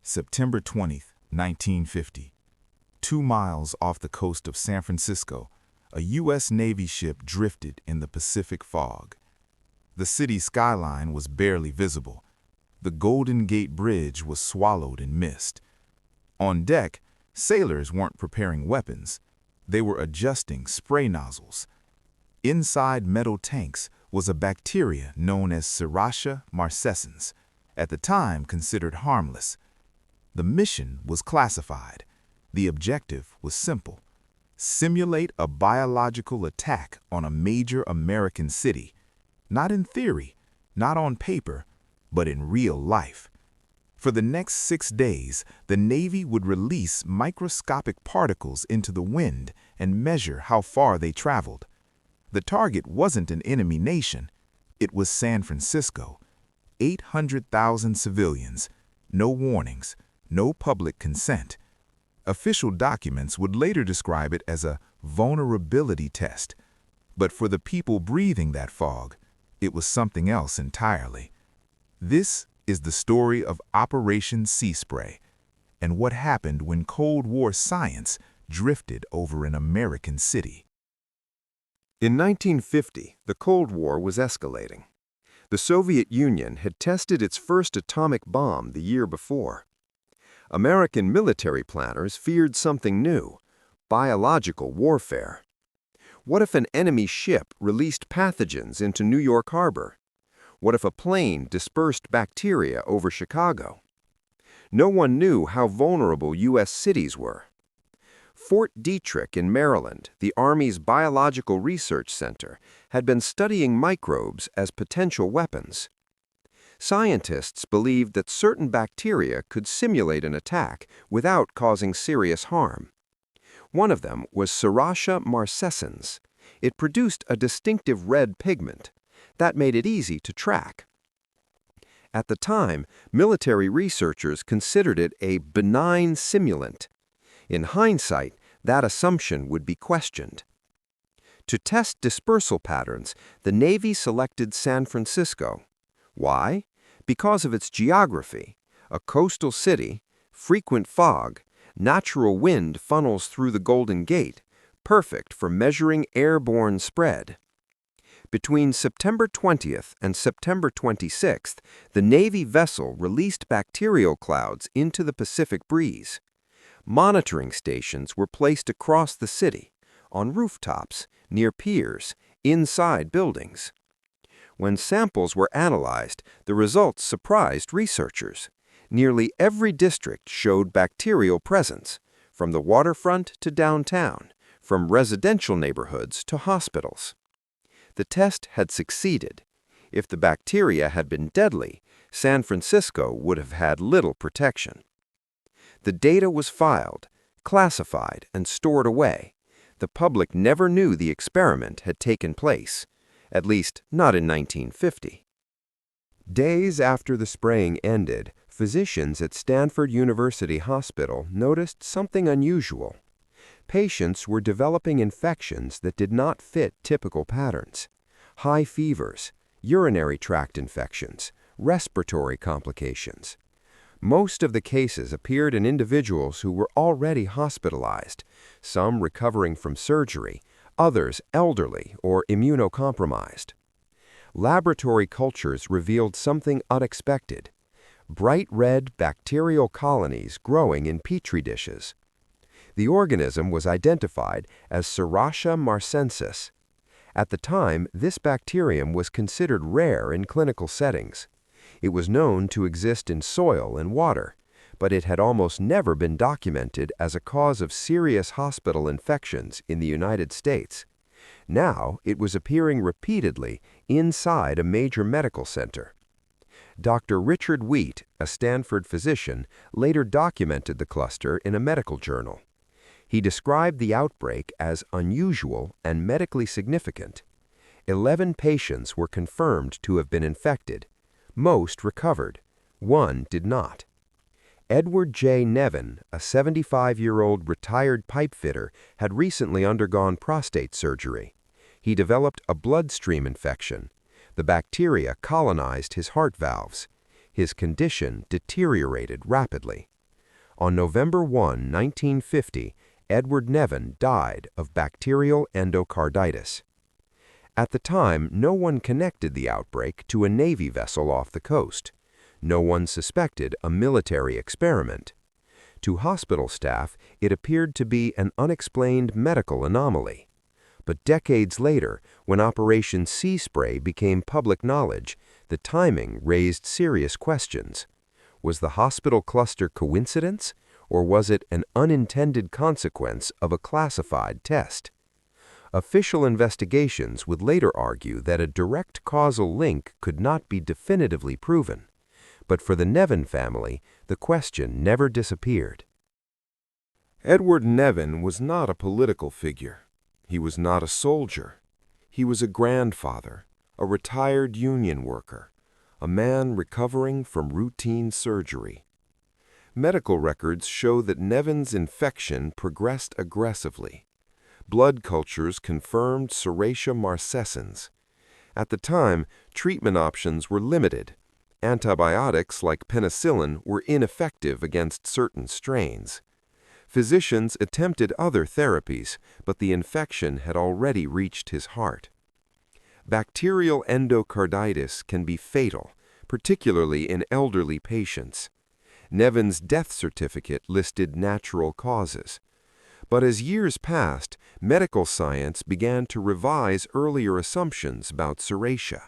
September 20, 1950. 2 miles off the coast of San Francisco, a U.S. Navy ship drifted in the Pacific fog. The city's skyline was barely visible. The Golden Gate Bridge was swallowed in mist. On deck, sailors weren't preparing weapons. They were adjusting spray nozzles. Inside metal tanks was a bacteria known as Serratia marcescens, at the time considered harmless. The mission was classified. The objective was simple: simulate a biological attack on a major American city, not in theory, not on paper, but in real life. For the next 6 days, the Navy would release microscopic particles into the wind and measure how far they traveled. The target wasn't an enemy nation. It was San Francisco. 800,000 civilians, no warnings, no public consent. Official documents would later describe it as a vulnerability test. But for the people breathing that fog, it was something else entirely. This is the story of Operation Sea Spray and what happened when Cold War science drifted over an American city. In 1950, the Cold War was escalating. The Soviet Union had tested its first atomic bomb the year before. American military planners feared something new: biological warfare. What if an enemy ship released pathogens into New York Harbor? What if a plane dispersed bacteria over Chicago? No one knew how vulnerable U.S. cities were. Fort Detrick in Maryland, the Army's Biological Research Center, had been studying microbes as potential weapons. Scientists believed that certain bacteria could simulate an attack without causing serious harm. One of them was Serratia marcescens. It produced a distinctive red pigment that made it easy to track. At the time, military researchers considered it a benign simulant. In hindsight, that assumption would be questioned. To test dispersal patterns, the Navy selected San Francisco. Why? Because of its geography: a coastal city, frequent fog, natural wind funnels through the Golden Gate, perfect for measuring airborne spread. Between September 20th and September 26th, the Navy vessel released bacterial clouds into the Pacific breeze. Monitoring stations were placed across the city, on rooftops, near piers, inside buildings. When samples were analyzed, the results surprised researchers. Nearly every district showed bacterial presence, from the waterfront to downtown, from residential neighborhoods to hospitals. The test had succeeded. If the bacteria had been deadly, San Francisco would have had little protection. The data was filed, classified, and stored away. The public never knew the experiment had taken place, at least not in 1950. Days after the spraying ended, physicians at Stanford University Hospital noticed something unusual. Patients were developing infections that did not fit typical patterns: high fevers, urinary tract infections, respiratory complications. Most of the cases appeared in individuals who were already hospitalized, some recovering from surgery, others elderly or immunocompromised. Laboratory cultures revealed something unexpected: bright red bacterial colonies growing in petri dishes. The organism was identified as Serratia marcescens. At the time, this bacterium was considered rare in clinical settings. It was known to exist in soil and water, but it had almost never been documented as a cause of serious hospital infections in the United States. Now, it was appearing repeatedly inside a major medical center. Dr. Richard Wheat, a Stanford physician, later documented the cluster in a medical journal. He described the outbreak as unusual and medically significant. 11 patients were confirmed to have been infected. Most recovered. One did not. Edward J. Nevin, a 75-year-old retired pipefitter, had recently undergone prostate surgery. He developed a bloodstream infection. The bacteria colonized his heart valves. His condition deteriorated rapidly. On November 1, 1950, Edward Nevin died of bacterial endocarditis. At the time, no one connected the outbreak to a Navy vessel off the coast. No one suspected a military experiment. To hospital staff, it appeared to be an unexplained medical anomaly. But decades later, when Operation Sea Spray became public knowledge, the timing raised serious questions. Was the hospital cluster coincidence, or was it an unintended consequence of a classified test? Official investigations would later argue that a direct causal link could not be definitively proven. But for the Nevin family, the question never disappeared. Edward Nevin was not a political figure. He was not a soldier. He was a grandfather, a retired union worker, a man recovering from routine surgery. Medical records show that Nevin's infection progressed aggressively. Blood cultures confirmed Serratia marcescens. At the time, treatment options were limited. Antibiotics like penicillin were ineffective against certain strains. Physicians attempted other therapies, but the infection had already reached his heart. Bacterial endocarditis can be fatal, particularly in elderly patients. Nevin's death certificate listed natural causes. But as years passed, medical science began to revise earlier assumptions about Serratia.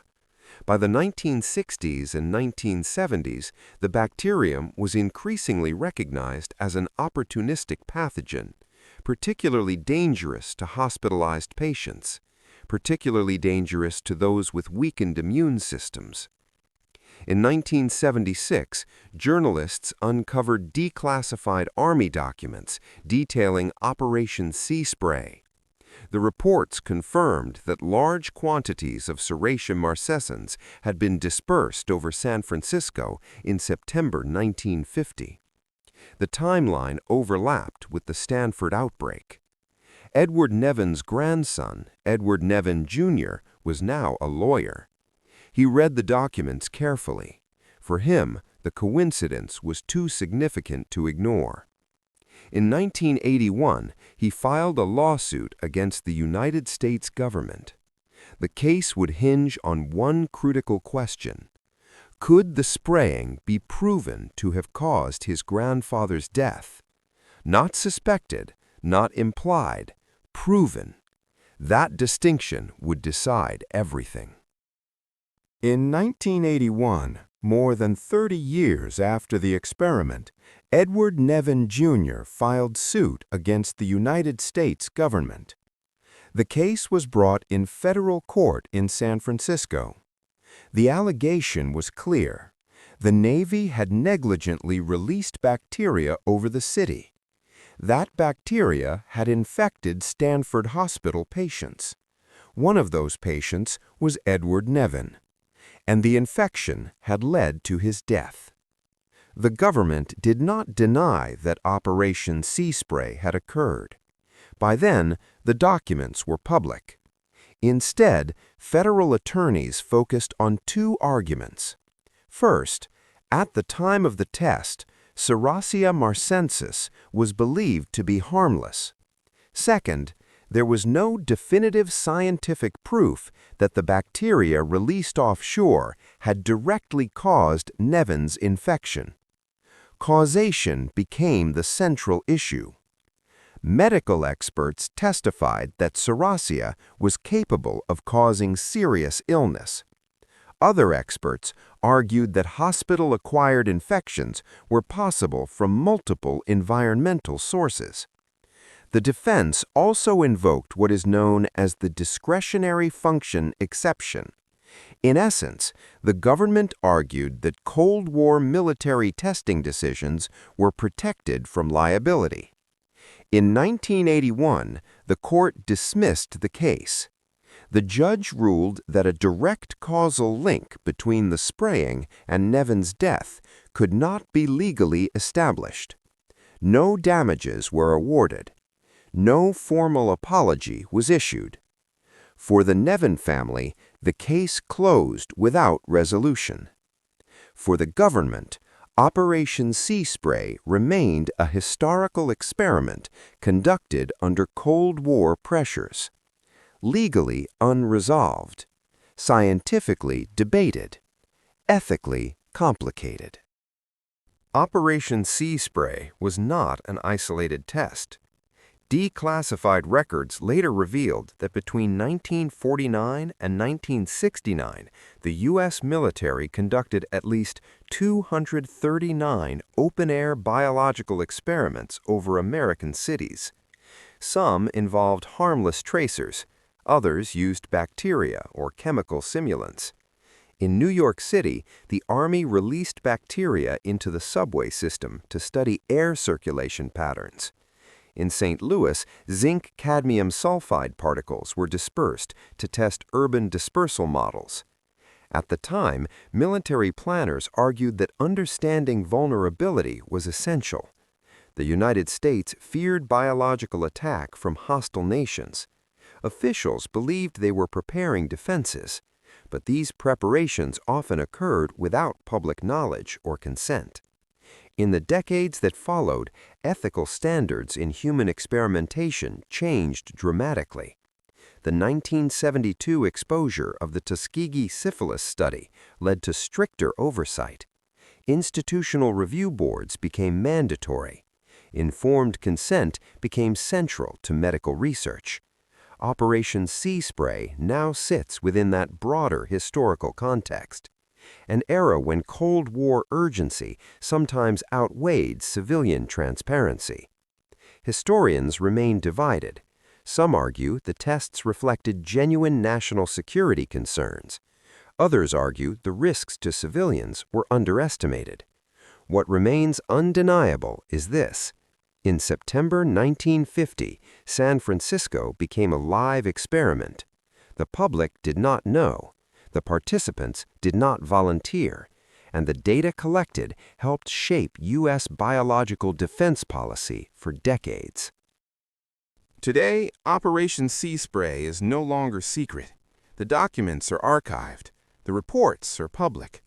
By the 1960s and 1970s, the bacterium was increasingly recognized as an opportunistic pathogen, particularly dangerous to hospitalized patients, particularly dangerous to those with weakened immune systems. In 1976, journalists uncovered declassified Army documents detailing Operation Sea Spray. The reports confirmed that large quantities of Serratia marcescens had been dispersed over San Francisco in September 1950. The timeline overlapped with the Stanford outbreak. Edward Nevin's grandson, Edward Nevin, Jr., was now a lawyer. He read the documents carefully. For him, the coincidence was too significant to ignore. In 1981, he filed a lawsuit against the United States government. The case would hinge on one critical question. Could the spraying be proven to have caused his grandfather's death? Not suspected, not implied, proven. That distinction would decide everything. In 1981, more than 30 years after the experiment, Edward Nevin, Jr. filed suit against the United States government. The case was brought in federal court in San Francisco. The allegation was clear. The Navy had negligently released bacteria over the city. That bacteria had infected Stanford Hospital patients. One of those patients was Edward Nevin, and the infection had led to his death. The government did not deny that Operation Sea Spray had occurred. By then, the documents were public. Instead, federal attorneys focused on two arguments. First, at the time of the test, Serratia marcensis was believed to be harmless. Second, there was no definitive scientific proof that the bacteria released offshore had directly caused Nevin's infection. Causation became the central issue. Medical experts testified that Serratia was capable of causing serious illness. Other experts argued that hospital-acquired infections were possible from multiple environmental sources. The defense also invoked what is known as the discretionary function exception. In essence, the government argued that Cold War military testing decisions were protected from liability. In 1981, the court dismissed the case. The judge ruled that a direct causal link between the spraying and Nevin's death could not be legally established. No damages were awarded. No formal apology was issued. For the Nevin family, the case closed without resolution. For the government, Operation Sea Spray remained a historical experiment conducted under Cold War pressures. Legally unresolved, scientifically debated, ethically complicated. Operation Sea Spray was not an isolated test. Declassified records later revealed that between 1949 and 1969, the U.S. military conducted at least 239 open-air biological experiments over American cities. Some involved harmless tracers, others used bacteria or chemical simulants. In New York City, the Army released bacteria into the subway system to study air circulation patterns. In St. Louis, zinc-cadmium sulfide particles were dispersed to test urban dispersal models. At the time, military planners argued that understanding vulnerability was essential. The United States feared biological attack from hostile nations. Officials believed they were preparing defenses, but these preparations often occurred without public knowledge or consent. In the decades that followed, ethical standards in human experimentation changed dramatically. The 1972 exposure of the Tuskegee syphilis study led to stricter oversight. Institutional review boards became mandatory. Informed consent became central to medical research. Operation Sea Spray now sits within that broader historical context, an era when Cold War urgency sometimes outweighed civilian transparency. Historians remain divided. Some argue the tests reflected genuine national security concerns. Others argue the risks to civilians were underestimated. What remains undeniable is this: in September 1950, San Francisco became a live experiment. The public did not know, the participants did not volunteer, and the data collected helped shape U.S. biological defense policy for decades. Today, Operation Sea Spray is no longer secret. The documents are archived. The reports are public.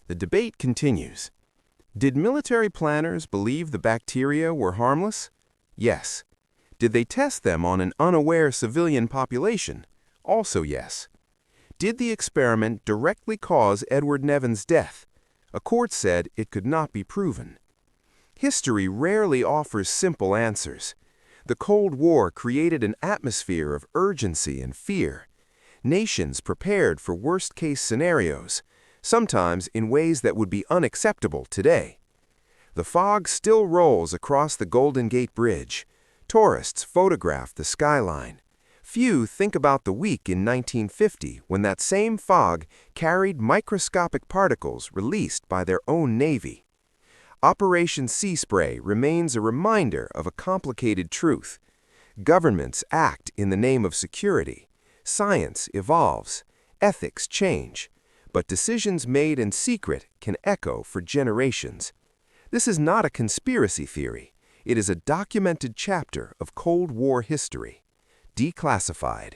The debate continues. Did military planners believe the bacteria were harmless? Yes. Did they test them on an unaware civilian population? Also yes. Did the experiment directly cause Edward Nevin's death? A court said it could not be proven. History rarely offers simple answers. The Cold War created an atmosphere of urgency and fear. Nations prepared for worst-case scenarios, sometimes in ways that would be unacceptable today. The fog still rolls across the Golden Gate Bridge. Tourists photograph the skyline. Few think about the week in 1950 when that same fog carried microscopic particles released by their own Navy. Operation Sea Spray remains a reminder of a complicated truth. Governments act in the name of security. Science evolves. Ethics change. But decisions made in secret can echo for generations. This is not a conspiracy theory. It is a documented chapter of Cold War history. Declassified.